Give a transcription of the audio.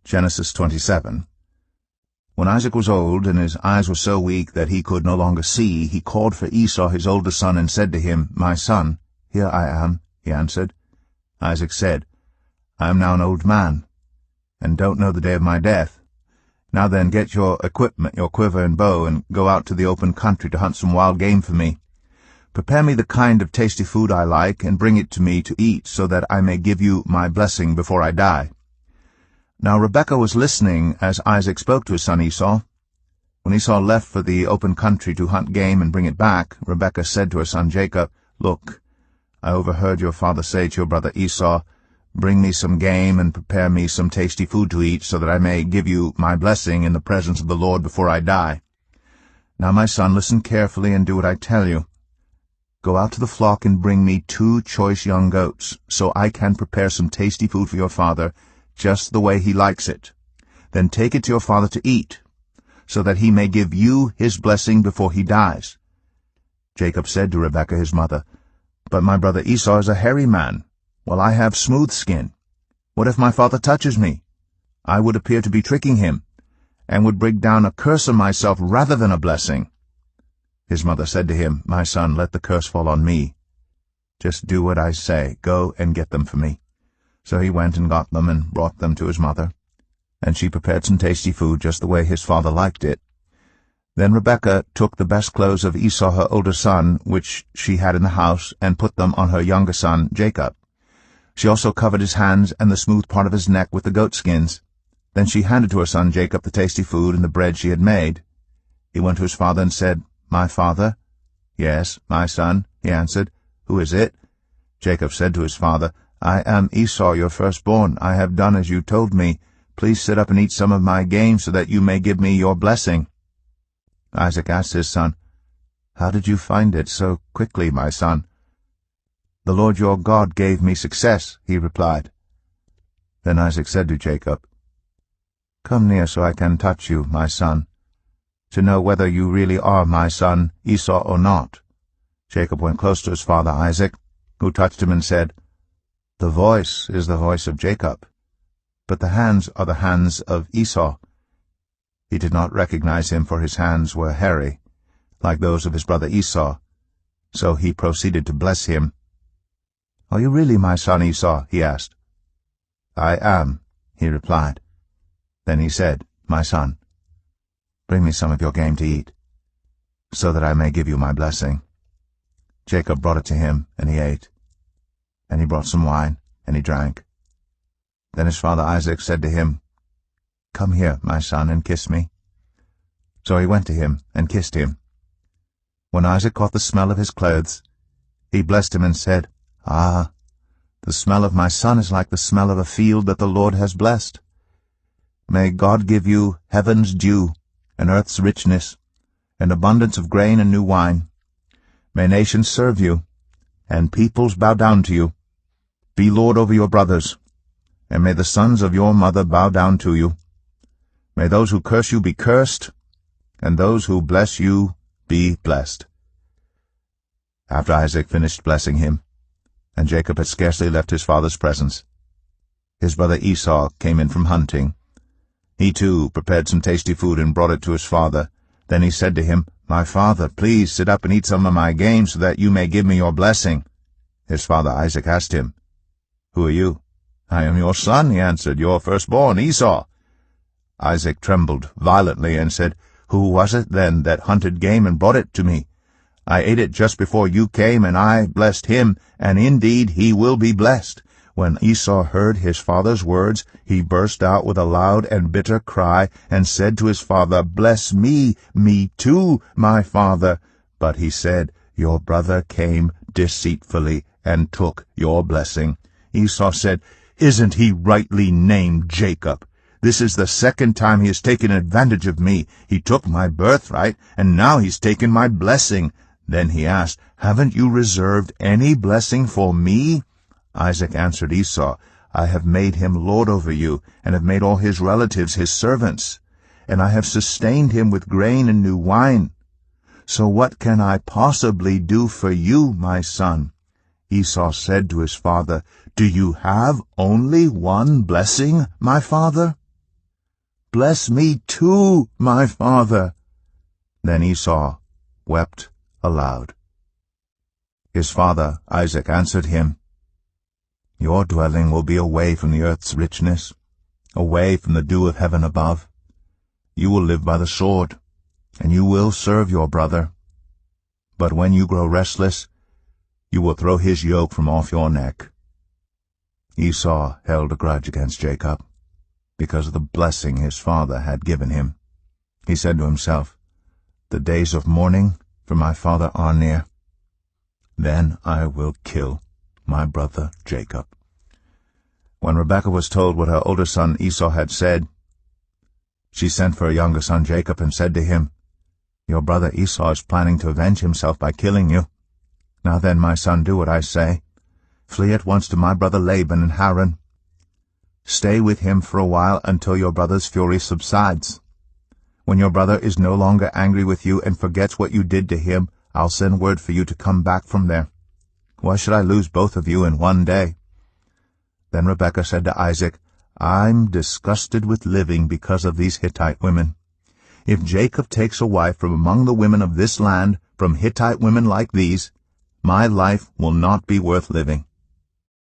Genesis 27. When Isaac was old, and his eyes were so weak that he could no longer see, he called for Esau his older son, and said to him, "My son." "Here I am," he answered. Isaac said, "I am now an old man, and don't know the day of my death. Now then, get your equipment, your quiver and bow, and go out to the open country to hunt some wild game for me. Prepare me the kind of tasty food I like, and bring it to me to eat, so that I may give you my blessing before I die." Now Rebekah was listening as Isaac spoke to his son Esau. When Esau left for the open country to hunt game and bring it back, Rebekah said to her son Jacob, "Look, I overheard your father say to your brother Esau, 'Bring me some game and prepare me some tasty food to eat, so that I may give you my blessing in the presence of the Lord before I die.' Now, my son, listen carefully and do what I tell you. Go out to the flock and bring me 2 choice young goats, so I can prepare some tasty food for your father, just the way he likes it. Then take it to your father to eat, so that he may give you his blessing before he dies." Jacob said to Rebekah his mother, "But my brother Esau is a hairy man, while I have smooth skin. What if my father touches me? I would appear to be tricking him, and would bring down a curse on myself rather than a blessing." His mother said to him, "My son, let the curse fall on me. Just do what I say. Go and get them for me." So he went and got them and brought them to his mother, and she prepared some tasty food just the way his father liked it. Then Rebekah took the best clothes of Esau her older son, which she had in the house, and put them on her younger son Jacob. She also covered his hands and the smooth part of his neck with the goatskins. Then she handed to her son Jacob the tasty food and the bread she had made. He went to his father and said, "My father?" "Yes, my son," he answered. "Who is it?" Jacob said to his father, "I am Esau, your firstborn. I have done as you told me. Please sit up and eat some of my game, so that you may give me your blessing." Isaac asked his son, "How did you find it so quickly, my son?" "The Lord your God gave me success," he replied. Then Isaac said to Jacob, "Come near so I can touch you, my son, to know whether you really are my son Esau or not." Jacob went close to his father Isaac, who touched him and said, "The voice is the voice of Jacob, but the hands are the hands of Esau." He did not recognize him, for his hands were hairy, like those of his brother Esau. So he proceeded to bless him. "Are you really my son Esau?" he asked. "I am," he replied. Then he said, "My son, bring me some of your game to eat, so that I may give you my blessing." Jacob brought it to him, and he ate. And he brought some wine, and he drank. Then his father Isaac said to him, "Come here, my son, and kiss me." So he went to him and kissed him. When Isaac caught the smell of his clothes, he blessed him and said, "Ah, the smell of my son is like the smell of a field that the Lord has blessed. May God give you heaven's dew, and earth's richness, and abundance of grain and new wine. May nations serve you, and peoples bow down to you. Be Lord over your brothers, and may the sons of your mother bow down to you. May those who curse you be cursed, and those who bless you be blessed." After Isaac finished blessing him, and Jacob had scarcely left his father's presence, his brother Esau came in from hunting. He too prepared some tasty food and brought it to his father. Then he said to him, "My father, please sit up and eat some of my game, so that you may give me your blessing." His father Isaac asked him, "Who are you?" "I am your son," he answered, "your firstborn, Esau." Isaac trembled violently and said, "Who was it, then, that hunted game and brought it to me? I ate it just before you came, and I blessed him, and indeed he will be blessed." When Esau heard his father's words, he burst out with a loud and bitter cry, and said to his father, "Bless me, me too, my father." But he said, "Your brother came deceitfully and took your blessing." Esau said, "Isn't he rightly named Jacob? This is the second time he has taken advantage of me. He took my birthright, and now he's taken my blessing." Then he asked, "Haven't you reserved any blessing for me?" Isaac answered Esau, "I have made him lord over you, and have made all his relatives his servants, and I have sustained him with grain and new wine. So what can I possibly do for you, my son?" Esau said to his father, "Do you have only one blessing, my father?" Bless me too, my father." Then Esau wept aloud. His father Isaac answered him, "Your dwelling will be away from the earth's richness, away from the dew of heaven above. You will live by the sword, and you will serve your brother. But when you grow restless, you will throw his yoke from off your neck." Esau held a grudge against Jacob, because of the blessing his father had given him. He said to himself, "The days of mourning for my father are near. Then I will kill my brother Jacob." When Rebekah was told what her older son Esau had said, she sent for her younger son Jacob and said to him, "Your brother Esau is planning to avenge himself by killing you. Now then, my son, do what I say. Flee at once to my brother Laban in Haran. Stay with him for a while until your brother's fury subsides. When your brother is no longer angry with you and forgets what you did to him, I'll send word for you to come back from there. Why should I lose both of you in one day?" Then Rebekah said to Isaac, "I'm disgusted with living because of these Hittite women. If Jacob takes a wife from among the women of this land, from Hittite women like these, my life will not be worth living."